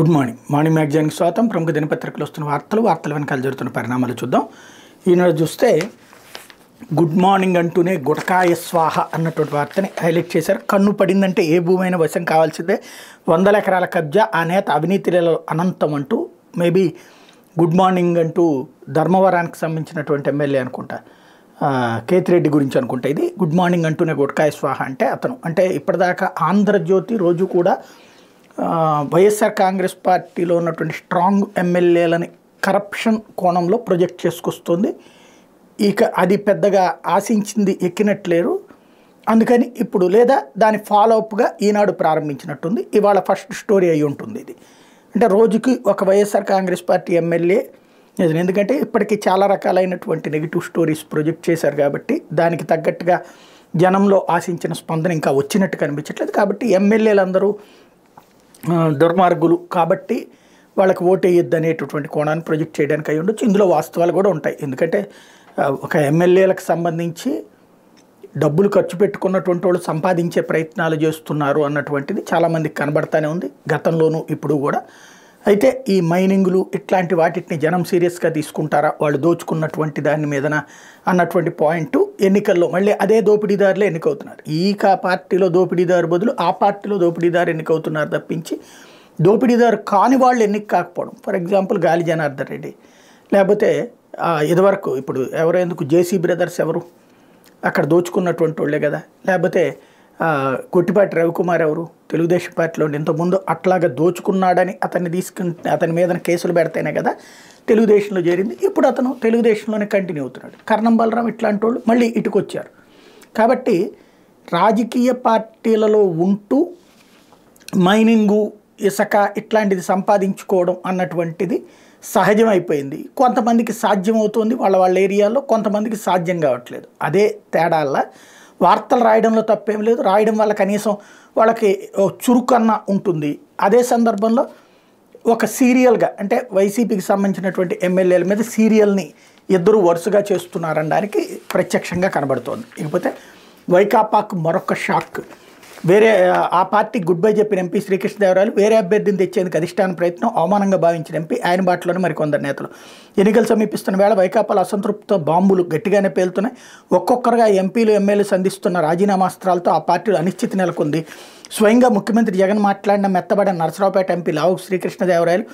Good morning. Morning మ్యాగజైన్కి స్వాగతం. ప్రముఖ దినపత్రికలు వస్తున్న వార్తల వెనకాల జరుగుతున్న పరిణామాలు చూద్దాం. ఈనాడు చూస్తే గుడ్ మార్నింగ్ అంటూనే గుటకాయ స్వాహ అన్నటువంటి వార్తని హైలైట్ చేశారు. కన్ను పడిందంటే ఏ భూమైనా వశం కావాల్సిందే, 100 ఎకరాల కబ్జా, ఆ నేత అవినీతిలో అనంతం అంటూ మేబీ గుడ్ మార్నింగ్ అంటూ ధర్మవరానికి సంబంధించినటువంటి ఎమ్మెల్యే అనుకుంటా, కేతిరెడ్డి గురించి అనుకుంటా ఇది. గుడ్ మార్నింగ్ అంటూనే గుటకాయ స్వాహ అంటే అతను అంటే ఇప్పటిదాకా ఆంధ్రజ్యోతి రోజు కూడా వైఎస్ఆర్ కాంగ్రెస్ పార్టీలో ఉన్నటువంటి స్ట్రాంగ్ ఎమ్మెల్యేలని కరప్షన్ కోణంలో ప్రొజెక్ట్ చేసుకొస్తుంది. ఇక అది పెద్దగా ఆశించింది ఎక్కినట్లేరు, అందుకని ఇప్పుడు లేదా దాని ఫాలోఅప్గా ఈనాడు ప్రారంభించినట్టుంది. ఇవాళ ఫస్ట్ స్టోరీ అయి ఉంటుంది ఇది. అంటే రోజుకి ఒక వైఎస్ఆర్ కాంగ్రెస్ పార్టీ ఎమ్మెల్యే, ఎందుకంటే ఇప్పటికీ చాలా రకాలైనటువంటి నెగిటివ్ స్టోరీస్ ప్రొజెక్ట్ చేశారు కాబట్టి దానికి తగ్గట్టుగా జనంలో ఆశించిన స్పందన ఇంకా వచ్చినట్టు కనిపించట్లేదు. కాబట్టి ఎమ్మెల్యేలందరూ దుర్మార్గులు కాబట్టి వాళ్ళకి ఓటు వేయొద్దు అనేటటువంటి కోణాన్ని ప్రొజెక్ట్ చేయడానికి అయి ఉండొచ్చు. ఇందులో వాస్తవాలు కూడా ఉంటాయి. ఎందుకంటే ఒక ఎమ్మెల్యేలకు సంబంధించి డబ్బులు ఖర్చు పెట్టుకున్నటువంటి వాళ్ళు సంపాదించే ప్రయత్నాలు చేస్తున్నారు అన్నటువంటిది చాలామందికి కనబడతానే ఉంది, గతంలోనూ ఇప్పుడు కూడా. అయితే ఈ మైనింగ్లు ఇట్లాంటి వాటిని జనం సీరియస్గా తీసుకుంటారా, వాళ్ళు దోచుకున్నటువంటి దాని మీదన అన్నటువంటి పాయింట్ ఎన్నికల్లో మళ్ళీ అదే దోపిడీదారులే ఎన్నికవుతున్నారు. ఈ పార్టీలో దోపిడీదారు బదులు ఆ పార్టీలో దోపిడీదారు ఎన్నికవుతున్నారు తప్పించి దోపిడీదారు కాని వాళ్ళు ఎన్నిక కాకపోవడం. ఫర్ ఎగ్జాంపుల్ గాలి జనార్దన్ రెడ్డి, లేకపోతే ఇదివరకు ఇప్పుడు ఎవరెందుకు జేసీ బ్రదర్స్ ఎవరు అక్కడ దోచుకున్నటువంటి వాళ్ళే కదా, లేకపోతే కొట్టిపాటి రవికుమార్ ఎవరు తెలుగుదేశం పార్టీలో ఇంతకుముందు అట్లాగా దోచుకున్నాడని అతని మీద కేసులు పెడితేనే కదా తెలుగుదేశంలో చేరింది. ఇప్పుడు అతను తెలుగుదేశంలోనే కంటిన్యూ అవుతున్నాడు. కర్ణం బలరాం ఇట్లాంటి వాళ్ళు మళ్ళీ ఇటుకొచ్చారు. కాబట్టి రాజకీయ పార్టీలలో ఉంటూ మైనింగు, ఇసుక ఇట్లాంటిది సంపాదించుకోవడం అన్నటువంటిది సహజమైపోయింది. కొంతమందికి సాధ్యం అవుతుంది వాళ్ళ ఏరియాలో, కొంతమందికి సాధ్యం కావట్లేదు. అదే తేడాల్లో వార్తలు రాయడంలో తప్పేం లేదు. రాయడం వల్ల కనీసం వాళ్ళకి చురుకన్నా ఉంటుంది. అదే సందర్భంలో ఒక సీరియల్గా అంటే వైసీపీకి సంబంధించినటువంటి ఎమ్మెల్యేల మీద సీరియల్ని ఇద్దరు వరుసగా చేస్తున్నారనడానికి ప్రత్యక్షంగా కనబడుతోంది. ఇకపోతే వైకాపాకు మరొక షాక్. వేరే ఆ పార్టీకి గుడ్ బై చెప్పిన ఎంపీ శ్రీకృష్ణదేవరాయలు వేరే అభ్యర్థిని తెచ్చేందుకు అధిష్టాన ప్రయత్నం, అవమానంగా భావించిన ఎంపీ, ఆయన బాటలోనే మరికొందరు నేతలు. ఎన్నికలు సమీపిస్తున్న వేళ వైకాపాలో అసంతృప్తితో బాంబులు గట్టిగానే పేలుతున్నాయి. ఒక్కొక్కరుగా ఎంపీలు ఎమ్మెల్యేలు సంధిస్తున్న రాజీనామాస్త్రాలతో ఆ పార్టీలో అనిశ్చితి నెలకొంది. స్వయంగా ముఖ్యమంత్రి జగన్ మాట్లాడిన మెత్తబడిన నరసరావుపేట ఎంపీ లావు శ్రీకృష్ణదేవరాయలు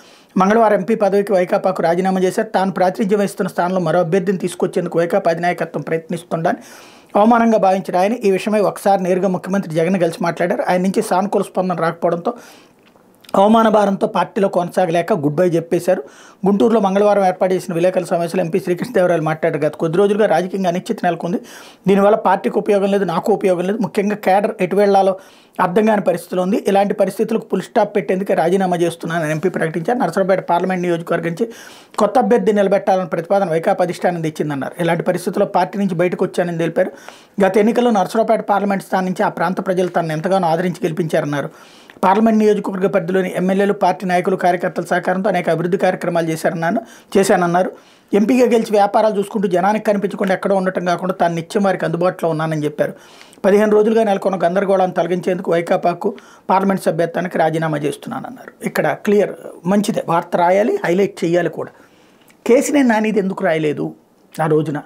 మంగళవారం ఎంపీ పదవికి వైకాపాకు రాజీనామా చేశారు. తాను ప్రాతినిధ్యం వహిస్తున్న స్థానంలో మరో అభ్యర్థిని తీసుకొచ్చేందుకు వైకాపా అధినాయకత్వం ప్రయత్నిస్తుండని అవమానంగా భావించిన ఆయన ఈ విషయమై ఒకసారి నేరుగా ముఖ్యమంత్రి జగన్ కలిసి మాట్లాడారు. ఆయన నుంచి సానుకూల స్పందన రాకపోవడంతో అవమాన భారంతో పార్టీలో కొనసాగలేక గుడ్ బై చెప్పేశారు. గుంటూరులో మంగళవారం ఏర్పాటు చేసిన విలేకరుల సమావేశంలో ఎంపీ శ్రీకృష్ణదేవరాయలు మాట్లాడారు. గత కొద్ది రోజులుగా రాజకీయంగా అనిశ్చితి నెలకొంది. దీనివల్ల పార్టీకి ఉపయోగం లేదు, నాకు ఉపయోగం లేదు. ముఖ్యంగా కేడర్ ఎటు వెళ్లాలో అర్థం కాని పరిస్థితిలో ఉంది. ఇలాంటి పరిస్థితులకు ఫుల్ స్టాప్ పెట్టేందుకే రాజీనామా చేస్తున్నానని ఎంపీ ప్రకటించారు. నరసరావుపేట పార్లమెంట్ నియోజకవర్గం నుంచి కొత్త అభ్యర్థి నిలబెట్టాలని ప్రతిపాదన వైకాపా అధిష్టానం తెచ్చిందన్నారు. ఇలాంటి పరిస్థితుల్లో పార్టీ నుంచి బయటకు వచ్చానని తెలిపారు. గత ఎన్నికల్లో నరసరావుపేట పార్లమెంట్ స్థానం నుంచి ఆ ప్రాంత ప్రజలు తనను ఎంతగానో ఆదరించి గెలిపించారన్నారు. పార్లమెంట్ నియోజకవర్గ పరిధిలోని ఎమ్మెల్యేలు, పార్టీ నాయకులు, కార్యకర్తల సహకారంతో అనేక అభివృద్ధి కార్యక్రమాలు చేశానన్నారు. ఎంపీగా గెలిచి వ్యాపారాలు చూసుకుంటూ జనానికి కనిపించకుండా ఎక్కడో ఉండటం కాకుండా తాను నిత్యం వారికి అందుబాటులో ఉన్నానని చెప్పారు. 15 రోజులుగా నెలకొన్న గందరగోళాన్ని తొలగించేందుకు వైకాపాకు పార్లమెంట్ సభ్యత్వానికి రాజీనామా చేస్తున్నానన్నారు. ఇక్కడ క్లియర్, మంచిదే, వార్త రాయాలి, హైలైట్ చేయాలి కూడా. కేసినేని నానిది ఎందుకు రాయలేదు ఆ రోజున?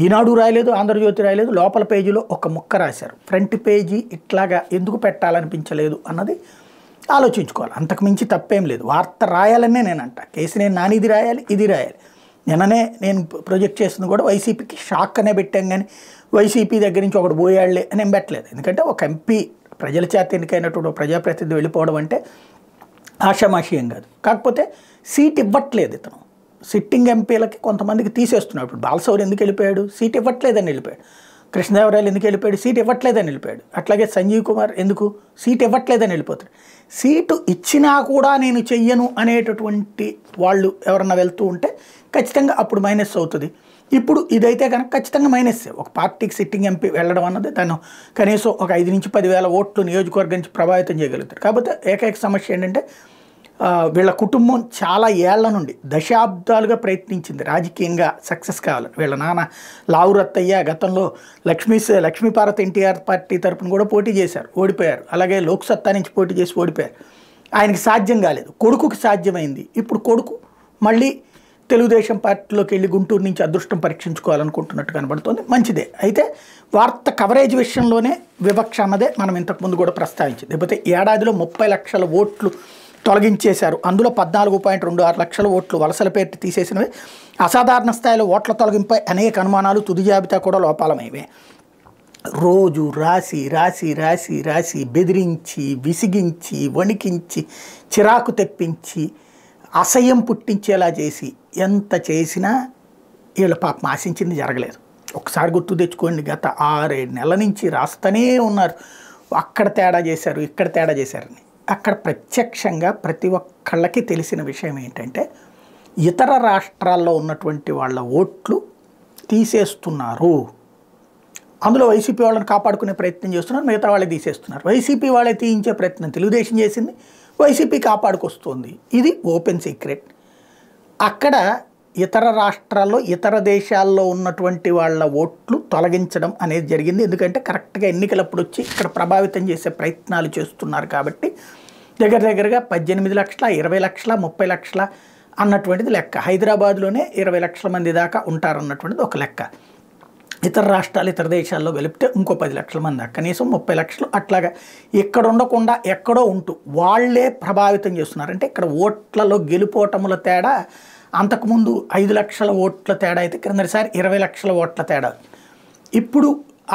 ఈనాడు రాయలేదు, ఆంధ్రజ్యోతి రాయలేదు, లోపల పేజీలో ఒక ముక్క రాశారు. ఫ్రంట్ పేజీ ఇట్లాగా ఎందుకు పెట్టాలనిపించలేదు అన్నది ఆలోచించుకోవాలి. అంతకుమించి తప్పేం లేదు. వార్త రాయాలనే నేనంట. కేసినేని నానిది రాయాలి, ఇది రాయాలి. నిన్ననే నేను ప్రొజెక్ట్ చేసింది కూడా వైసీపీకి షాక్ అనే పెట్టాం, కానీ వైసీపీ దగ్గర నుంచి ఒకటి పోయాళ్లే అని ఏం పెట్టలేదు. ఎందుకంటే ఒక ఎంపీ ప్రజల చేత ఎన్నికైనటువంటి ప్రజాప్రతినిధి వెళ్ళిపోవడం అంటే ఆషామాషీయం కాదు. కాకపోతే సీట్ ఇవ్వట్లేదు ఇతను. సిట్టింగ్ ఎంపీలకి కొంతమందికి తీసేస్తున్నాడు. ఇప్పుడు బాలసౌరి ఎందుకు వెళ్ళిపోయాడు? సీట్ ఇవ్వట్లేదని వెళ్ళిపోయాడు. కృష్ణదేవరాయలు ఎందుకు వెళ్ళిపోయాడు? సీట్ ఇవ్వట్లేదని వెళ్ళిపోయాడు. అట్లాగే సంజీవ్ కుమార్ ఎందుకు? సీట్ ఇవ్వట్లేదని వెళ్ళిపోతాడు. సీటు ఇచ్చినా కూడా నేను చెయ్యను అనేటటువంటి వాళ్ళు ఎవరన్నా వెళ్తూ ఉంటే ఖచ్చితంగా అప్పుడు మైనస్ అవుతుంది. ఇప్పుడు ఇదైతే కనుక ఖచ్చితంగా మైనస్సే. ఒక పార్టీకి సిట్టింగ్ ఎంపీ వెళ్ళడం అన్నది తను కనీసం ఒక 5 నుంచి 10,000 ఓట్లు నియోజకవర్గం నుంచి ప్రభావితం చేయగలుగుతారు. కాకపోతే ఏకైక సమస్య ఏంటంటే వీళ్ళ కుటుంబం చాలా ఏళ్ల నుండి దశాబ్దాలుగా ప్రయత్నించింది రాజకీయంగా సక్సెస్ కావాలని. వీళ్ళ నాన్న లావు రత్తయ్య గతంలో లక్ష్మీపార్వతి ఎన్టీఆర్ పార్టీ తరపున కూడా పోటీ చేశారు, ఓడిపోయారు. అలాగే లోక్సత్తా నుంచి పోటీ చేసి ఓడిపోయారు. ఆయనకి సాధ్యం కాలేదు, కొడుకుకి సాధ్యమైంది. ఇప్పుడు కొడుకు మళ్ళీ తెలుగుదేశం పార్టీలోకి వెళ్ళి గుంటూరు నుంచి అదృష్టం పరీక్షించుకోవాలనుకుంటున్నట్టు కనబడుతోంది. మంచిదే. అయితే వార్త కవరేజ్ విషయంలోనే వివక్ష అన్నదే మనం ఇంతకుముందు కూడా ప్రస్తావించింది. లేకపోతే ఏడాదిలో 30 లక్షల ఓట్లు తొలగించేశారు, అందులో 14.26 లక్షల ఓట్లు వలసల పేరు తీసేసినవి. అసాధారణ స్థాయిలో ఓట్ల తొలగింపై అనేక అనుమానాలు, తుది జాబితా కూడా లోపాలమైవే. రోజు రాసి రాసి రాసి రాసి బెదిరించి, విసిగించి, వణికించి, చిరాకు తెప్పించి, అసహ్యం పుట్టించేలా చేసి ఎంత చేసినా వీళ్ళ పాపం ఆశించింది జరగలేదు. ఒకసారి గుర్తు తెచ్చుకోండి, గత 6-7 నెలల నుంచి రాస్తూనే ఉన్నారు అక్కడ తేడా చేశారు, ఇక్కడ తేడా చేశారని. అక్కడ ప్రత్యక్షంగా ప్రతి ఒక్కళ్ళకి తెలిసిన విషయం ఏంటంటే ఇతర రాష్ట్రాల్లో ఉన్నటువంటి వాళ్ళ ఓట్లు తీసేస్తున్నారు. అందులో వైసీపీ వాళ్ళని కాపాడుకునే ప్రయత్నం చేస్తున్నారు, మిగతా వాళ్ళే తీసేస్తున్నారు. వైసీపీ వాళ్ళే తీయించే ప్రయత్నం తెలుగుదేశం చేసింది, వైసీపీ కాపాడుకొస్తుంది. ఇది ఓపెన్ సీక్రెట్. అక్కడ ఇతర రాష్ట్రాల్లో ఇతర దేశాల్లో ఉన్నటువంటి వాళ్ళ ఓట్లు తొలగించడం అనేది జరిగింది. ఎందుకంటే కరెక్ట్గా ఎన్నికలప్పుడు వచ్చి ఇక్కడ ప్రభావితం చేసే ప్రయత్నాలు చేస్తున్నారు కాబట్టి దగ్గరగా 18 లక్షల, 20 లక్షల, 30 లక్షల అన్నటువంటిది లెక్క. హైదరాబాద్లోనే 20 లక్షల మంది దాకా ఉంటారన్నటువంటిది ఒక లెక్క. ఇతర రాష్ట్రాలు ఇతర దేశాల్లో కలిపితే ఇంకో 10 లక్షల మంది దాకా, కనీసం 30 లక్షలు అట్లాగా ఇక్కడ ఉండకుండా ఎక్కడో ఉంటూ వాళ్ళే ప్రభావితం చేస్తున్నారు. అంటే ఇక్కడ ఓట్లలో గెలుపోటముల తేడా అంతకుముందు 5 లక్షల ఓట్ల తేడా అయితే క్రిందటిసారి 20 లక్షల ఓట్ల తేడా. ఇప్పుడు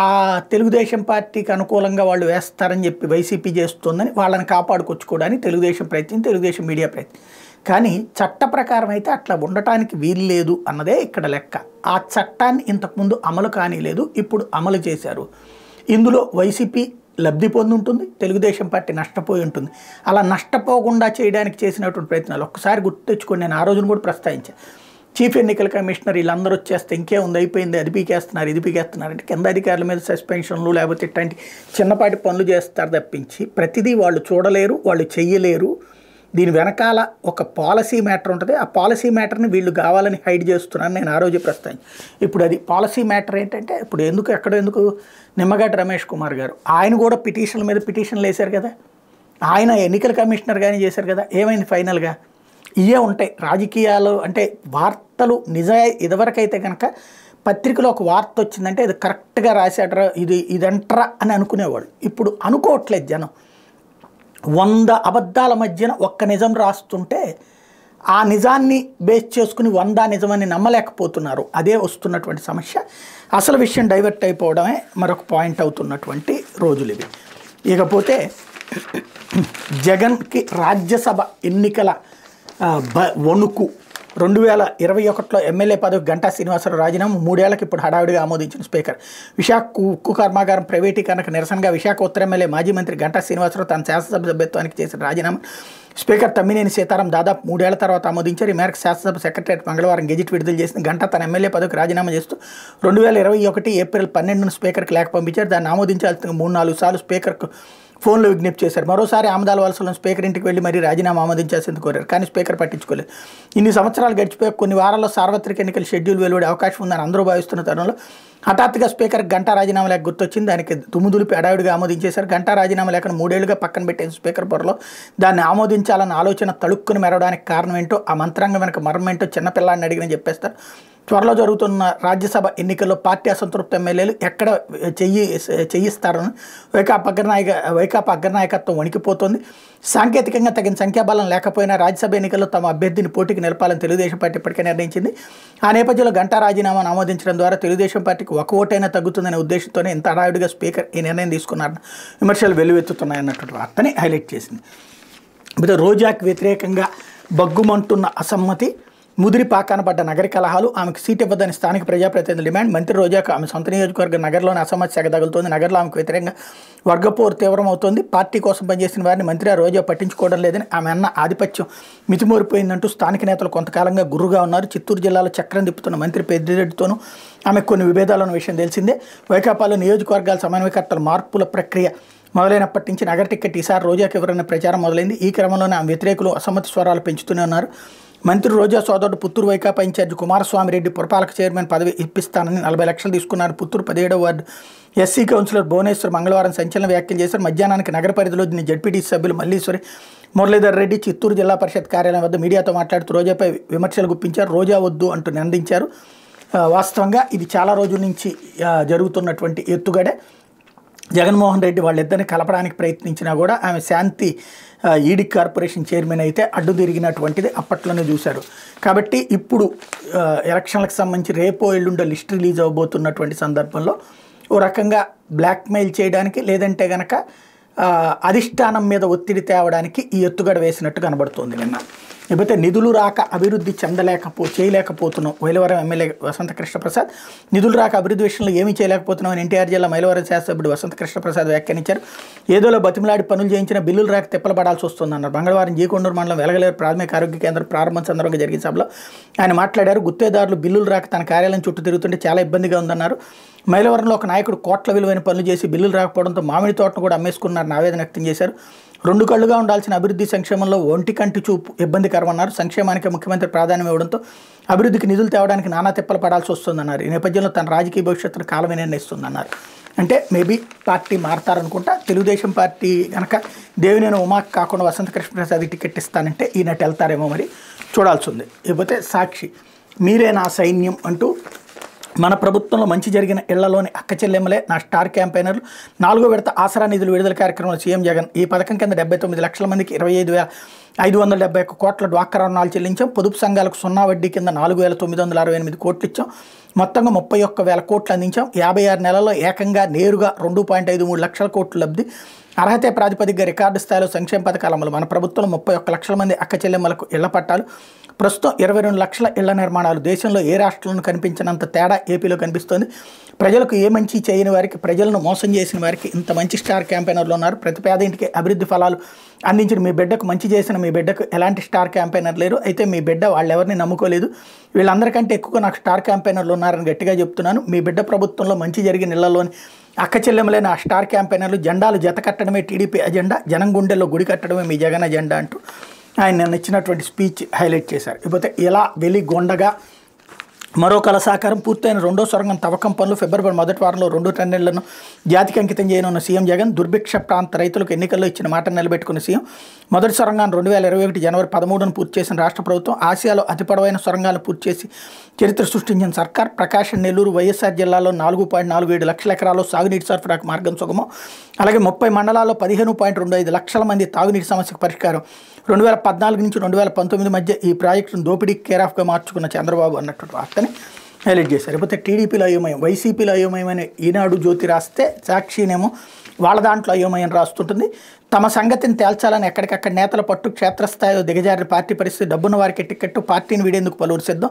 ఆ తెలుగుదేశం పార్టీకి అనుకూలంగా వాళ్ళు వేస్తారని చెప్పి వైసీపీ చేస్తుందని వాళ్ళని కాపాడుకొచ్చుకోవడానికి తెలుగుదేశం ప్రయత్నం, తెలుగుదేశం మీడియా ప్రయత్నం. కానీ చట్ట ప్రకారం అయితే అట్లా ఉండటానికి వీలు లేదు అన్నదే ఇక్కడ లెక్క. ఆ చట్టాన్ని ఇంతకుముందు అమలు కానీలేదు, ఇప్పుడు అమలు చేశారు. ఇందులో వైసీపీ లబ్ధి పొంది ఉంటుంది, తెలుగుదేశం పార్టీ నష్టపోయి ఉంటుంది. అలా నష్టపోకుండా చేయడానికి చేసినటువంటి ప్రయత్నాలు ఒక్కసారి గుర్తు తెచ్చుకొని నేను ఆ రోజున కూడా ప్రస్తావించాను. చీఫ్ ఎన్నికల కమిషనర్ వీళ్ళందరూ వచ్చేస్తే ఇంకేముంది, అయిపోయింది, అది పీకేస్తున్నారు, ఇది పీకేస్తున్నారు అంటే కింద అధికారుల మీద సస్పెన్షన్లు లేకపోతే ఇట్లాంటి చిన్నపాటి పనులు చేస్తారు తప్పించి ప్రతిదీ వాళ్ళు చూడలేరు, వాళ్ళు చెయ్యలేరు. దీని వెనకాల ఒక పాలసీ మ్యాటర్ ఉంటుంది. ఆ పాలసీ మ్యాటర్ని వీళ్ళు కావాలని హైడ్ చేస్తున్నారని నేను ఆ రోజు ప్రస్తావించాను. ఇప్పుడు అది పాలసీ మ్యాటర్ ఏంటంటే ఇప్పుడు ఎందుకు నిమ్మగడ్డ రమేష్ కుమార్ గారు ఆయన కూడా పిటిషన్ల మీద పిటిషన్లు వేశారు కదా, ఆయన ఎన్నికల కమిషనర్ కానీ చేశారు కదా. ఏమైంది ఫైనల్గా? ఇవే ఉంటాయి రాజకీయాలు అంటే వార్తలు. ఇదివరకైతే కనుక పత్రికలో ఒక వార్త వచ్చిందంటే ఇది కరెక్ట్గా రాశాడరా, ఇదంటరా అని అనుకునేవాళ్ళు. ఇప్పుడు అనుకోవట్లేదు జనం. 100 అబద్ధాల మధ్యన ఒక్క నిజం రాస్తుంటే ఆ నిజాన్ని బేస్ చేసుకుని 100 నిజమని నమ్మలేకపోతున్నారు. అదే వస్తున్నటువంటి సమస్య. అసలు విషయం డైవర్ట్ అయిపోవడమే మరొక పాయింట్ అవుతున్నటువంటి రోజులు ఇవి. ఇకపోతే జగన్కి రాజ్యసభ ఎన్నికల వణుకు. 2021లో ఎమ్మెల్యే పదవి గంటా శ్రీనివాసరావు రాజీనామా 3 ఏళ్లకు ఇప్పుడు హడావిడిగా ఆమోదించిన స్పీకర్. విశాఖ ఉక్కు కర్మాగారం ప్రైవేటీకరణకు నిరసనగా విశాఖ ఉత్తర ఎమ్మెల్యే మాజీ మంత్రి గంటా శ్రీనివాసరావు తన శాసనసభ సభ్యత్వానికి చేసిన రాజీనామా స్పీకర్ తమ్మినేని సీతారాం దాదాపు 3 ఏళ్ల తర్వాత ఆమోదించారు. ఈ మేరకు శాసనసభ సెక్రటరియట్ మంగళవారం గెజిట్ విడుదల చేసిన గంటా తన ఎమ్మెల్యే పదవికి రాజీనామా చేస్తూ 2021 ఏప్రిల్ 12న స్పీకర్కి లేఖ పంపించారు. దాన్ని ఆమోదించాల్సిన 3-4 సార్లు స్పీకర్కు ఫోన్లో విజ్ఞప్తి చేశారు. మరోసారి ఆమదాల వలసలను స్పీకర్ ఇంటికి వెళ్ళి మరీ రాజీనామా ఆమోదించాల్సింది కోరారు. కానీ స్పీకర్ పట్టించుకోలేదు. ఇన్ని సంవత్సరాలు గడిచిపోయి కొన్ని వారాల్లో సార్వత్రిక ఎన్నికల షెడ్యూల్ వెలువడే అవకాశం ఉందని అందరూ భావిస్తున్న తరుణంలో హఠాత్తుగా స్పీకర్ గంటా రాజీనామా లేఖ గుర్తొచ్చింది. దానికి దుమ్ముదులిపి అడావిడిగా ఆమోదించేశారు. గంటా రాజీనామా లేఖను 3 ఏళ్లుగా పక్కన పెట్టిన స్పీకర్ పొరలో దాన్ని ఆమోదించాలన్న ఆలోచన తళుక్కుని మెరవడానికి కారణం ఏంటో, ఆ మంత్రాంగం వెనక మర్మం ఏంటో చిన్నపిల్లాడిని అడిగిన చెప్పేస్తారు. త్వరలో జరుగుతున్న రాజ్యసభ ఎన్నికల్లో పార్టీ అసంతృప్త ఎమ్మెల్యేలు ఎక్కడ చేయిస్తారని వైకాపా అగ్రనాయకత్వం వణికిపోతోంది. సాంకేతికంగా తగిన సంఖ్యాబలం లేకపోయినా రాజ్యసభ ఎన్నికల్లో తమ అభ్యర్థిని పోటీకి నిలపాలని తెలుగుదేశం పార్టీ ఇప్పటికే నిర్ణయించింది. ఆ నేపథ్యంలో గంటా రాజీనామాను ఆమోదించడం ద్వారా తెలుగుదేశం పార్టీకి ఒక ఓటైనా తగ్గుతుందనే ఉద్దేశంతోనే ఇంత హడావిడిగా స్పీకర్ ఈ నిర్ణయం తీసుకున్నారని విమర్శలు వెల్లువెత్తుతున్నాయన్నటువంటి వార్తని హైలైట్ చేసింది. ఇప్పుడు రోజాకి వ్యతిరేకంగా బగ్గుమంటున్న అసమ్మతి, ముదిరి పాకాన పడ్డ నగరి కలహాలు, ఆమెకు సీట్ ఇవ్వదని స్థానిక ప్రజాప్రతినిధుల డిమాండ్. మంత్రి రోజాకు ఆమె సొంత నియోజకవర్గ నగరంలోని అసమ్మతి సెగ తగులుతోంది. నగరంలో ఆమెకు వ్యతిరేకంగా వర్గపోరు తీవ్రమవుతోంది. పార్టీ కోసం పనిచేసిన వారిని మంత్రి రోజా పట్టించుకోవడం లేదని ఆమె అన్న ఆధిపత్యం మితిమూరిపోయిందంటూ స్థానిక నేతలు కొంతకాలంగా గుర్రుగా ఉన్నారు. చిత్తూరు జిల్లాలో చక్రం తిప్పుతున్న మంత్రి పెద్దిరెడ్డితోనూ ఆమెకు కొన్ని విభేదాలు ఉన్న విషయం తెలిసిందే. వైకాపాలో నియోజకవర్గాల సమన్వయకర్తల మార్పుల ప్రక్రియ మొదలైనప్పటి నుంచి నగర టికెట్ ఈసారి రోజాకి ఎవరైనా ప్రచారం మొదలైంది. ఈ క్రమంలోనే ఆమె వ్యతిరేకులు అసమ్మతి స్వరాలు పెంచుతూనే ఉన్నారు. మంత్రి రోజా సోదరుడు పుత్తూరు వైకాపా ఇన్ఛార్జి కుమారస్వామి రెడ్డి పురపాలక చైర్మన్ పదవి ఇప్పిస్తానని 40 లక్షలు తీసుకున్నారు. పుత్తూరు 17వ వార్డు ఎస్సీ కౌన్సిలర్ భువనేశ్వర్ మంగళవారం సంచలన వ్యాఖ్యలు చేశారు. మధ్యాహ్నానికి నగర పరిధిలో జడ్పీటీసీ సభ్యులు మల్లీశ్వరి మురళీధర్ రెడ్డి చిత్తూరు జిల్లా పరిషత్ కార్యాలయం వద్ద మీడియాతో మాట్లాడుతూ రోజాపై విమర్శలు గుప్పించారు. రోజా వద్దు అంటూ నిందించారు. వాస్తవంగా ఇది చాలా రోజుల నుంచి జరుగుతున్నటువంటి ఎత్తుగడే. జగన్మోహన్ రెడ్డి వాళ్ళిద్దరిని కలపడానికి ప్రయత్నించినా కూడా ఆమె శాంతి ఈడీ కార్పొరేషన్ చైర్మన్ అయితే అడ్డు తిరిగినటువంటిది అప్పట్లోనే చూశారు. కాబట్టి ఇప్పుడు ఎలక్షన్లకు సంబంధించి రేపో ఎల్లుండో లిస్ట్ రిలీజ్ అవ్వబోతున్నటువంటి సందర్భంలో ఓ రకంగా బ్లాక్మెయిల్ చేయడానికి లేదంటే కనుక అధిష్టానం మీద ఒత్తిడి తేవడానికి ఈ ఎత్తుగడ వేసినట్టు కనబడుతోంది. నిన్న లేకపోతే నిధులు రాక అభివృద్ధి చేయలేకపోతున్నాం మైలవరం ఎమ్మెల్యే వసంత కృష్ణప్రసాద్. నిధులు రాక అభివృద్ధి విషయంలో ఏమీ చేయలేకపోతున్నాం అని ఎన్టీఆర్ జిల్లా మైలవరం శాసనసభ్యుడు వసంత కృష్ణప్రసాద్ వ్యాఖ్యానించారు. ఏదోలో బతిమలాడి పనులు చేయించిన బిల్లులు రాక తిప్పలు పడాల్సి వస్తుందన్నారు. మంగళవారం జీకొండూరు మండలం వెలగలేరు ప్రాథమిక ఆరోగ్య కేంద్రం ప్రారంభం సందర్భంగా జరిగిన సభలో ఆయన మాట్లాడారు. గుత్తేదారులు బిల్లులు రాక తన కార్యాలయం చుట్టూ తిరుగుతుంటే చాలా ఇబ్బందిగా ఉందన్నారు. మైలవరంలో ఒక నాయకుడు కోట్ల విలువైన పనులు చేసి బిల్లులు రాకపోవడంతో మామిడి తోటను కూడా అమ్మేసుకున్నారని ఆవేదన వ్యక్తం చేశారు. 2 కళ్ళుగా ఉండాల్సిన అభివృద్ధి సంక్షేమంలో ఒంటి కంటి చూపు ఇబ్బందికరమన్నారు. సంక్షేమానికి ముఖ్యమంత్రి ప్రాధాన్యం ఇవ్వడంతో అభివృద్ధికి నిధులు తేవడానికి నానా తిప్పలు పడాల్సి వస్తుందన్నారు. ఈ నేపథ్యంలో తన రాజకీయ భవిష్యత్తును కాలమే నిర్ణయిస్తుందన్నారు. అంటే మేబీ పార్టీ మారతారనుకుంటా. తెలుగుదేశం పార్టీ కనుక దేవినేని ఉమాకి కాకుండా వసంత కృష్ణప్రసాద్ టికెట్ ఇస్తానంటే ఈయనట్టు వెళ్తారేమో మరి చూడాల్సి ఉంది. లేకపోతే సాక్షి మీరే నా సైన్యం అంటూ మన ప్రభుత్వంలో మంచి జరిగిన ఇళ్లలోని అక్క చెల్లెమ్మలే నా స్టార్ క్యాంపెయినర్లు. 4వ విడత ఆసరా నిధులు విడుదల కార్యక్రమంలో సీఎం జగన్ ఈ పథకం కింద 79 లక్షల మందికి 25,571 కోట్ల డ్వాక్రా రుణాలు చెల్లించాం. పొదుపు సంఘాలకు 0 వడ్డీ కింద 4,968 కోట్లు ఇచ్చాం. మొత్తంగా 31,000 కోట్లు అందించాం. 56 నెలల్లో ఏకంగా నేరుగా 2.53 లక్షల కోట్లు లబ్ధి. అర్హత ప్రాతిపదికగా రికార్డు స్థాయిలో సంక్షేమ పథకాల అమలు. మన ప్రభుత్వంలో 31 లక్షల మంది అక్క చెల్లెమ్మలకు ఇళ్ల పట్టాలు. ప్రస్తుతం 22 లక్షల ఇళ్ల నిర్మాణాలు. దేశంలో ఏ రాష్ట్రంలో కనిపించినంత తేడా ఏపీలో కనిపిస్తోంది. ప్రజలకు ఏ మంచి చేయని వారికి, ప్రజలను మోసం చేసిన వారికి ఇంత మంచి స్టార్ క్యాంపెయినర్లు ఉన్నారు. ప్రతి పేదింటికి అభివృద్ధి ఫలాలు అందించిన మీ బిడ్డకు, మంచి చేసిన మీ బిడ్డకు ఎలాంటి స్టార్ క్యాంపెయినర్ లేరు. అయితే మీ బిడ్డ వాళ్ళు ఎవరిని నమ్ముకోలేదు. వీళ్ళందరికంటే ఎక్కువ నాకు స్టార్ క్యాంపెయినర్లు ఉన్నారని గట్టిగా చెప్తున్నాను. మీ బిడ్డ ప్రభుత్వంలో మంచి జరిగిన ఇళ్లలోని అక్క చెల్లెమ్మలైన ఆ స్టార్ క్యాంపెయినర్లు. జెండాలు జత కట్టడమే టీడీపీ అజెండా, జనం గుండెల్లో గుడి కట్టడమే మీ జగన్ అజెండా అంటూ ఆయన నిన్న ఇచ్చినటువంటి స్పీచ్ హైలైట్ చేశారు. ఇకపోతే ఇలా వెలిగొండగా మరో కళ సాకారం. పూర్తయిన 2వ సొరంగం తవ్వకం పనులు. ఫిబ్రవరి మొదటి వారంలో 2 టన్నెళ్లను జాతికి అంకితం చేయనున్న సీఎం జగన్. దుర్భిక్ష ప్రాంత రైతులకు ఎన్నికల్లో ఇచ్చిన మాటను నిలబెట్టుకున్న సీఎం. మొదటి సొరంగాన్ని 2021 జనవరి 13న పూర్తి చేసిన రాష్ట్ర ప్రభుత్వం. ఆసియాలో అతి పొడవైన సొరంగాలను పూర్తి చేసి చరిత్ర సృష్టించిన సర్కార్. ప్రకాశం, నెల్లూరు, వైఎస్ఆర్ జిల్లాలో 4.47 లక్షల ఎకరాల్లో సాగునీటి సరఫరాకు మార్గం సుగమం. అలాగే 30 మండలాల్లో 15.25 లక్షల మంది తాగునీటి సమస్యకు పరిష్కారం. 2014 నుంచి 2019 మధ్య ఈ ప్రాజెక్టును దోపిడీ కేరాఫ్గా మార్చుకున్న చంద్రబాబు అన్నటువంటి వార్తని హైలైట్ చేశారు. లేకపోతే టీడీపీలో అయోమయం, వైసీపీలో అయోమయం అని ఈనాడు జ్యోతి రాస్తే సాక్షినేమో వాళ్ళ దాంట్లో అయోమయం రాస్తుంటుంది. తమ సంగతిని తేల్చాలని ఎక్కడికక్కడ నేతల పట్టు. క్షేత్రస్థాయిలో దిగజారిన పార్టీ పరిస్థితి. డబ్బున్న వారికి టికెట్టు, పార్టీని వీడేందుకు పలువురు సిద్ధం.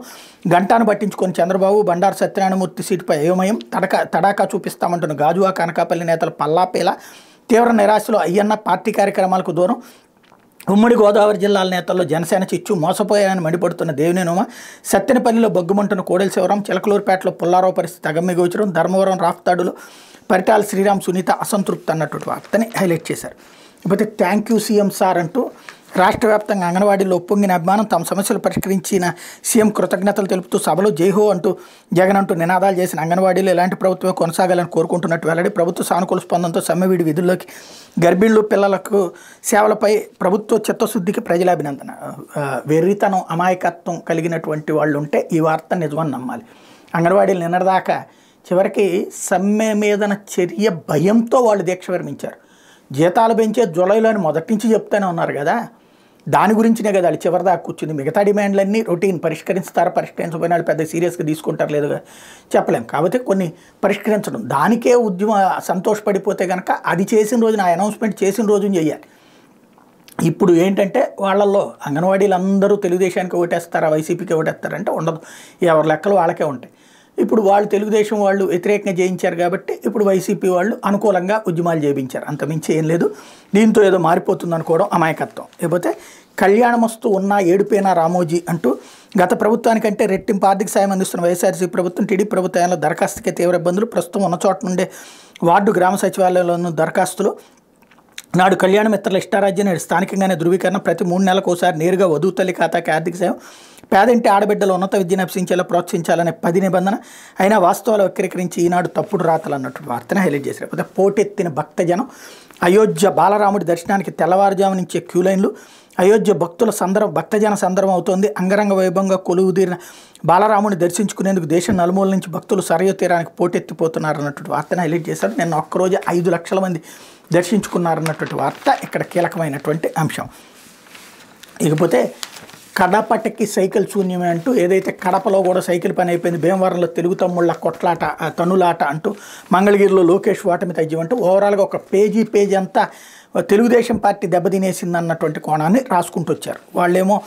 గంటాను పట్టించుకొని చంద్రబాబు. బండారు సత్యనారాయణమూర్తి సీటుపై అయోమయం. తడాకా చూపిస్తామంటున్న గాజువా, కనకాపల్లి నేతలు పల్లాపేలా. తీవ్ర నిరాశలో అయ్యన్న. పార్టీ కార్యక్రమాలకు దూరం. ఉమ్మడి గోదావరి జిల్లాల నేతల్లో జనసేన చిచ్చు. మోసపోయాయని మండిపడుతున్న దేవినేని ఉమ. సత్తెనపల్లిలో బొగ్గుమంటున్న కోడెల శివరాం. చిలకలూరుపేటలో పుల్లారావు పరిస్థితి అగమ్యగోచరం. ధర్మవరం రాఫ్తాడులో పరిటాల శ్రీరామ్, సునీత అసంతృప్తి అన్నటువంటి వార్తని హైలైట్ చేశారు. ఇకపోతే థ్యాంక్ యూ సీఎం సార్ అంటూ రాష్ట్ర వ్యాప్తంగా అంగన్వాడీలో ఉప్పొంగిన అభిమానం. తమ సమస్యలు పరిష్కరించిన సీఎం కృతజ్ఞతలు తెలుపుతూ సభలో జైహో అంటూ జగన్ అంటూ నినాదాలు చేసిన అంగన్వాడీలు ఎలాంటి ప్రభుత్వమే కొనసాగాలని కోరుకుంటున్నట్టు వెల్లడి. ప్రభుత్వ సానుకూల స్పందనతో సమ్మెవీడి విధుల్లోకి. గర్భిణులు, పిల్లలకు సేవలపై ప్రభుత్వ చిత్తశుద్ధికి ప్రజల అభినందన. వెర్రితనం, అమాయకత్వం కలిగినటువంటి వాళ్ళు ఉంటే ఈ వార్త నిజమని నమ్మాలి. అంగన్వాడీలు నిన్నటిదాకా చివరికి సమ్మె మీదన చర్య భయంతో వాళ్ళు దీక్ష విరమించారు. జీతాలు పెంచే జులైలోని మొదటి నుంచి చెప్తూనే ఉన్నారు కదా. దాని గురించినే కదా వాళ్ళు చివరిదాకా కూర్చుంది. మిగతా డిమాండ్లన్నీ రొటీన్. పరిష్కరించకపోయినా వాళ్ళు పెద్ద సీరియస్గా తీసుకుంటారు లేదు చెప్పలేం. కాబట్టి కొన్ని పరిష్కరించడం, దానికే ఉద్యమ సంతోషపడిపోతే కనుక అది చేసిన రోజున, ఆ అనౌన్స్మెంట్ చేసిన రోజున చేయాలి. ఇప్పుడు ఏంటంటే వాళ్ళల్లో అంగన్వాడీలు అందరూ తెలుగుదేశానికి ఓటేస్తారా, వైసీపీకి ఓటేస్తారంటే ఉండదు. ఎవరి లెక్కలు వాళ్ళకే ఉంటాయి. ఇప్పుడు వాళ్ళు తెలుగుదేశం వాళ్ళు వ్యతిరేకంగా చేయించారు కాబట్టి ఇప్పుడు వైసీపీ వాళ్ళు అనుకూలంగా ఉద్యమాలు చేయించారు. అంతమించి ఏం లేదు. దీంతో ఏదో మారిపోతుంది అనుకోవడం అమాయకత్వం. లేకపోతే కళ్యాణమస్తు ఉన్నా ఏడుపేనా రామోజీ అంటూ గత ప్రభుత్వానికంటే రెట్టింపు ఆర్థిక సాయం అందిస్తున్న వైఎస్ఆర్సీపీ ప్రభుత్వం. టీడీపీ ప్రభుత్వంలో దరఖాస్తుకే తీవ్ర ఇబ్బందులు. ప్రస్తుతం ఉన్న చోట నుండే వార్డు గ్రామ సచివాలయంలోనూ దరఖాస్తులు నాడు కళ్యాణమిత్రుల ఇష్టారాజ్యం నేడు స్థానికంగానే ధృవీకరణ ప్రతి 3 నెలలకు ఒకసారి నేరుగా వధువు తల్లి ఖాతాకి ఆర్థిక సాయం పేదింటి ఆడబిడ్డలు ఉన్నత విద్యను అభ్యసించేలా ప్రోత్సహించాలనే 10 నిబంధన అయినా వాస్తవాలు వక్రీకరించి ఈనాడు తప్పుడు రాతలు అన్నట్టు వార్తను హైలైట్ చేశారు. లేకపోతే పోటెత్తిన భక్తజనం అయోధ్య బాలరాముడి దర్శనానికి తెల్లవారుజాము నుంచే క్యూ లైన్లు అయోధ్య భక్తజన సందర్భం అవుతోంది. అంగరంగ వైభవంగా కొలువుదీరిన బాలరాముని దర్శించుకునేందుకు దేశం నలుమూల నుంచి భక్తులు సరయూ తీరానికి పోటెత్తిపోతున్నారు అన్నటువంటి వార్తను హైలైట్ చేశారు. నిన్న ఒక్కరోజు 5 లక్షల మంది దర్శించుకున్నారన్నటువంటి వార్త ఇక్కడ కీలకమైనటువంటి అంశం. ఇకపోతే కడపటికి సైకిల్ శూన్యమే అంటూ ఏదైతే కడపలో కూడా సైకిల్ పని అయిపోయింది, భీమవరంలో తెలుగు తమ్ముళ్ళ కొట్లాట తనులాట అంటూ మంగళగిరిలో లోకేష్ ఓటమి తథ్యం అంటూ ఓవరాల్గా ఒక పేజీ అంతా తెలుగుదేశం పార్టీ దెబ్బతినేసింది అన్నటువంటి కోణాన్ని రాసుకుంటూ వచ్చారు. వాళ్ళేమో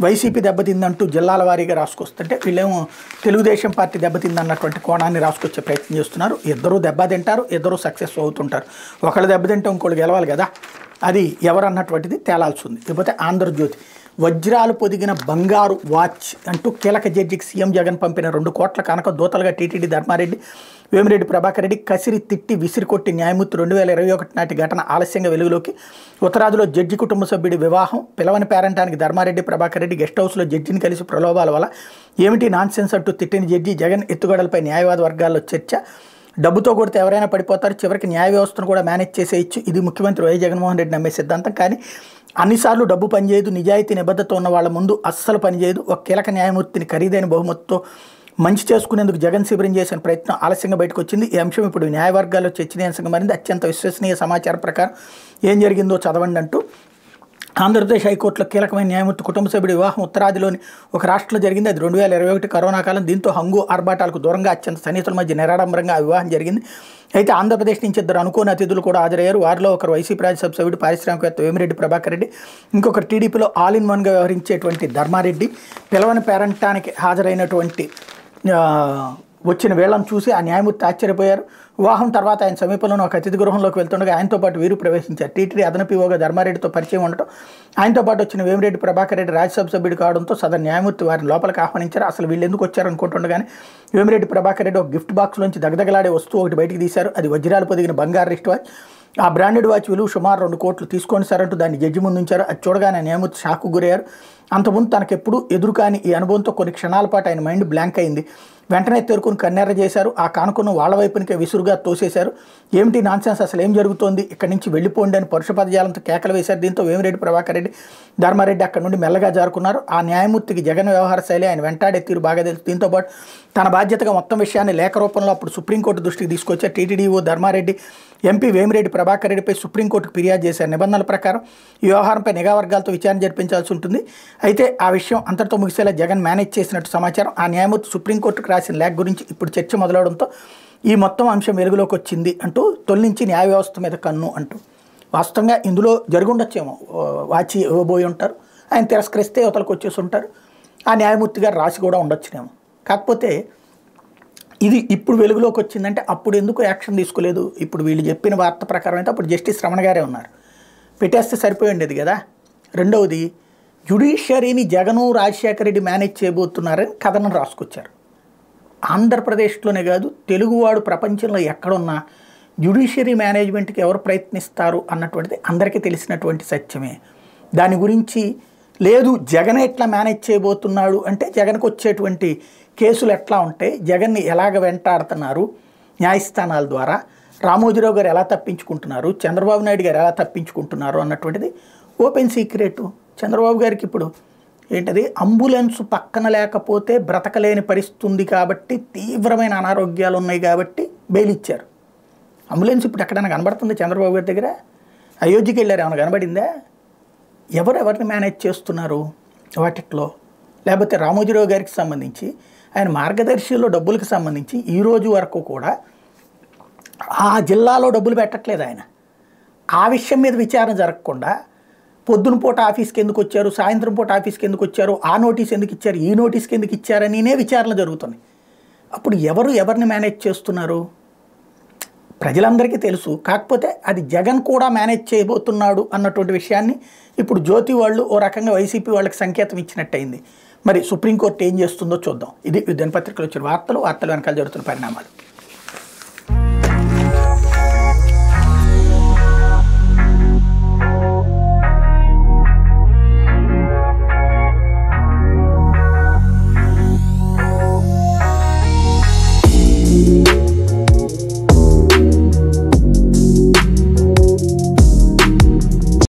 వైసీపీ దెబ్బతిందంటూ జిల్లాల వారీగా రాసుకొస్తుంటే వీళ్ళేమో తెలుగుదేశం పార్టీ దెబ్బతిందన్నటువంటి కోణాన్ని రాసుకొచ్చే ప్రయత్నం చేస్తున్నారు. ఇద్దరూ దెబ్బతింటారు, ఇద్దరూ సక్సెస్ అవుతుంటారు. ఒకళ్ళు దెబ్బతింటే ఇంకోళ్ళు గెలవాలి కదా, అది ఎవరన్నటువంటిది తేలాల్సి ఉంది. ఇకపోతే ఆంధ్రజ్యోతి వజ్రాలు పొదిగిన బంగారు వాచ్ అంటూ కీలక జడ్జికి సీఎం జగన్ పంపిన 2 కోట్ల కనుక దూతలుగా టీటీడీ ధర్మారెడ్డి వేమిరెడ్డి ప్రభాకర్ రెడ్డి కసిరి తిట్టి విసిరికొట్టి న్యాయమూర్తి 2021 నాటి ఘటన ఆలస్యంగా వెలుగులోకి. ఉత్తరాదిలో జడ్జి కుటుంబ సభ్యుడి వివాహం పిలవని పేరంటానికి ధర్మారెడ్డి ప్రభాకర్ రెడ్డి గెస్ట్ హౌస్లో జడ్జిని కలిసి ప్రలోభాల వల్ల ఏమిటి నాన్సెన్స్ అంటూ తిట్టిన జడ్జి జగన్ ఎత్తుగడలపై న్యాయవాద వర్గాల్లో చర్చ. డబ్బుతో కొడితే ఎవరైనా పడిపోతారు, చివరికి న్యాయ వ్యవస్థను కూడా మేనేజ్ చేసేయచ్చు, ఇది ముఖ్యమంత్రి వైఎస్ జగన్మోహన్ రెడ్డి నమ్మే సిద్ధాంతం. కానీ అన్నిసార్లు డబ్బు పనిచేయదు, నిజాయితీ నిబద్ధత ఉన్న వాళ్ళ ముందు అస్సలు పనిచేయదు. ఒక కీలక న్యాయమూర్తిని ఖరీదైన బహుమతితో మంచి చేసుకునేందుకు జగన్ శిబిరం చేసిన ప్రయత్నం ఆలస్యంగా బయటకు వచ్చింది. ఈ అంశం ఇప్పుడు న్యాయవర్గాల్లో చర్చనీయాంశంగా మారింది. అత్యంత విశ్వసనీయ సమాచారం ప్రకారం ఏం జరిగిందో చదవండి అంటూ ఆంధ్రప్రదేశ్ హైకోర్టులో కీలకమైన న్యాయమూర్తి కుటుంబ సభ్యుడి వివాహం ఉత్తరాదిలోని ఒక రాష్ట్రంలో జరిగింది. అది 2021 కరోనా కాలం. దీంతో హంగు ఆర్భాటాలకు దూరంగా అత్యంత సన్నిహితుల మధ్య నిరాడంబరంగా ఆ వివాహం జరిగింది. అయితే ఆంధ్రప్రదేశ్ నుంచి 2 అనుకోని అతిథులు కూడా హాజరయ్యారు. వారిలో ఒకరు వైసీపీ రాజ్యసభ సభ్యుడు పారిశ్రామికవేత్త వేమిరెడ్డి ప్రభాకర్ రెడ్డి, ఇంకొకరు టీడీపీలో ఆల్ ఇన్ వన్గా వ్యవహరించేటువంటి ధర్మారెడ్డి. పిలవని పేరంటానికి హాజరైనటువంటి వచ్చిన వేళను చూసి ఆ న్యాయమూర్తి ఆశ్చర్యపోయారు. వివాహం తర్వాత ఆయన సమీపంలోని ఒక అతిథి గృహంలోకి వెళ్తుండగా ఆయనతో పాటు వీరు ప్రవేశించారు. టీటీడీ అదనపిఓగా ధర్మారెడ్డితో పరిచయం ఉండటం, ఆయనతో పాటు వచ్చిన వేమిరెడ్డి ప్రభాకర్ రెడ్డి రాజ్యసభ సభ్యుడు కావడంతో సదరు న్యాయమూర్తి వారిని లోపలికి ఆహ్వానించారు. అసలు వీళ్ళు ఎందుకు వచ్చారు అనుకుంటుండగానే వేమిరెడ్డి ప్రభాకర్ రెడ్డి ఒక గిఫ్ట్ బాక్స్లోంచి దగదగలాడే వస్తువు ఒకటి బయటికి తీశారు. అది వజ్రాలు పొదిగిన బంగారు రిస్ట్ వాచ్. ఆ బ్రాండెడ్ వాచ్ విలువ సుమారు 2 కోట్లు. తీసుకోండి సార్ అంటూ దాన్ని జడ్జి ముందు ఉంచారు. అది చూడగానే న్యాయమూర్తి షాక్కు గురయ్యారు. అంతకుముందు తనకెప్పుడు ఎదురు కాని ఈ అనుభవంతో కొన్ని క్షణాల పాటు ఆయన మైండ్ బ్లాంక్ అయింది. వెంటనే తేరుకుని కన్నెర్ర చేశారు. ఆ కానుకను వాళ్ళ వైపునికే విసురుగా తోసేశారు. ఏమిటి నాన్సెన్స్, అసలు ఏం జరుగుతోంది, ఇక్కడి నుంచి వెళ్ళిపోండి అని పరుష పదజాలంతో కేకలు వేశారు. దీంతో వేమిరెడ్డి ప్రభాకర్ రెడ్డి ధర్మారెడ్డి అక్కడి నుండి మెల్లగా జారుకున్నారు. ఆ న్యాయమూర్తికి జగన్ వ్యవహార శైలి, ఆయన వెంటాడే తీరు బాగా తెలుసు. దీంతోపాటు తన బాధ్యతగా మొత్తం విషయాన్ని లేఖ రూపంలో అప్పుడు సుప్రీంకోర్టు దృష్టికి తీసుకొచ్చారు. టీటీడీఓ ధర్మారెడ్డి ఎంపీ వేమిరెడ్డి ప్రభాకర్ రెడ్డిపై సుప్రీంకోర్టుకు ఫిర్యాదు చేశారు. నిబంధనల ప్రకారం ఈ వ్యవహారంపై నిఘా వర్గాలతో విచారణ జరిపించాల్సి ఉంటుంది. అయితే ఆ విషయం అంతటితో ముగిసేలా జగన్ మేనేజ్ చేసినట్టు సమాచారం. ఆ న్యాయమూర్తి సుప్రీంకోర్టుకు రాసిన లేఖ గురించి ఇప్పుడు చర్చ మొదలవడంతో ఈ మొత్తం అంశం వెలుగులోకి వచ్చింది అంటూ తొలగించి న్యాయ వ్యవస్థ మీద కన్ను అంటూ వాస్తవంగా ఇందులో జరుగుండొచ్చేమో. వాచి ఇవ్వబోయి ఉంటారు, ఆయన తిరస్కరిస్తే యువతలకు వచ్చేసి ఉంటారు. ఆ న్యాయమూర్తి గారు రాసి కూడా ఉండొచ్చునేమో. కాకపోతే ఇది ఇప్పుడు వెలుగులోకి వచ్చిందంటే అప్పుడు ఎందుకు యాక్షన్ తీసుకోలేదు? ఇప్పుడు వీళ్ళు చెప్పిన వార్త ప్రకారం అయితే అప్పుడు జస్టిస్ రమణ గారే ఉన్నారు, పెట్టేస్తే సరిపోయి ఉండేది కదా. రెండవది, జ్యుడిషియరీని జగను రాజశేఖర రెడ్డి మేనేజ్ చేయబోతున్నారని కథనం రాసుకొచ్చారు. ఆంధ్రప్రదేశ్లోనే కాదు, తెలుగువాడు ప్రపంచంలో ఎక్కడున్నా జ్యుడిషియరీ మేనేజ్మెంట్కి ఎవరు ప్రయత్నిస్తారు అన్నటువంటిది అందరికీ తెలిసినటువంటి సత్యమే. దాని గురించి లేదు జగన్ ఎట్లా మేనేజ్ చేయబోతున్నాడు అంటే జగన్కు వచ్చేటువంటి కేసులు ఎట్లా ఉంటాయి, జగన్ని ఎలాగ వెంటాడుతున్నారు న్యాయస్థానాల ద్వారా, రామోజీరావు గారు ఎలా తప్పించుకుంటున్నారు, చంద్రబాబు నాయుడు గారు ఎలా తప్పించుకుంటున్నారు అన్నటువంటిది ఓపెన్ సీక్రెట్. చంద్రబాబు గారికి ఇప్పుడు ఏంటది, అంబులెన్స్ పక్కన లేకపోతే బ్రతకలేని పరిస్థితి ఉంది కాబట్టి, తీవ్రమైన అనారోగ్యాలు ఉన్నాయి కాబట్టి బెయిల్ ఇచ్చారు. అంబులెన్స్ ఇప్పుడు ఎక్కడైనా కనబడుతుంది చంద్రబాబు గారి దగ్గర? అయోధ్యకి వెళ్ళారు, ఏమైనా కనబడిందా? ఎవరిని మేనేజ్ చేస్తున్నారు వాటిట్లో? లేకపోతే రామోజీరావు గారికి సంబంధించి ఆయన మార్గదర్శిలో డబ్బులకు సంబంధించి ఈ రోజు వరకు కూడా ఆ జిల్లాలో డబ్బులు పెట్టట్లేదు ఆయన. ఆ విషయం మీద విచారణ జరగకుండా పొద్దున పూట ఆఫీస్కి ఎందుకు వచ్చారు, సాయంత్రం పూట ఆఫీస్కి ఎందుకు వచ్చారు, ఆ నోటీస్ ఎందుకు ఇచ్చారు, ఈ నోటీస్కి ఎందుకు ఇచ్చారనినే విచారణ జరుగుతుంది. అప్పుడు ఎవరిని మేనేజ్ చేస్తున్నారు ప్రజలందరికీ తెలుసు. కాకపోతే అది జగన్ కూడా మేనేజ్ చేయబోతున్నాడు అన్నటువంటి విషయాన్ని ఇప్పుడు జ్యోతి వాళ్ళు ఓ రకంగా వైసీపీ వాళ్ళకి సంకేతం ఇచ్చినట్టయింది. మరి సుప్రీంకోర్టు ఏం చేస్తుందో చూద్దాం. ఇది దినపత్రికలు వచ్చిన వార్తలు వెనకాల జరుగుతున్న పరిణామాలు.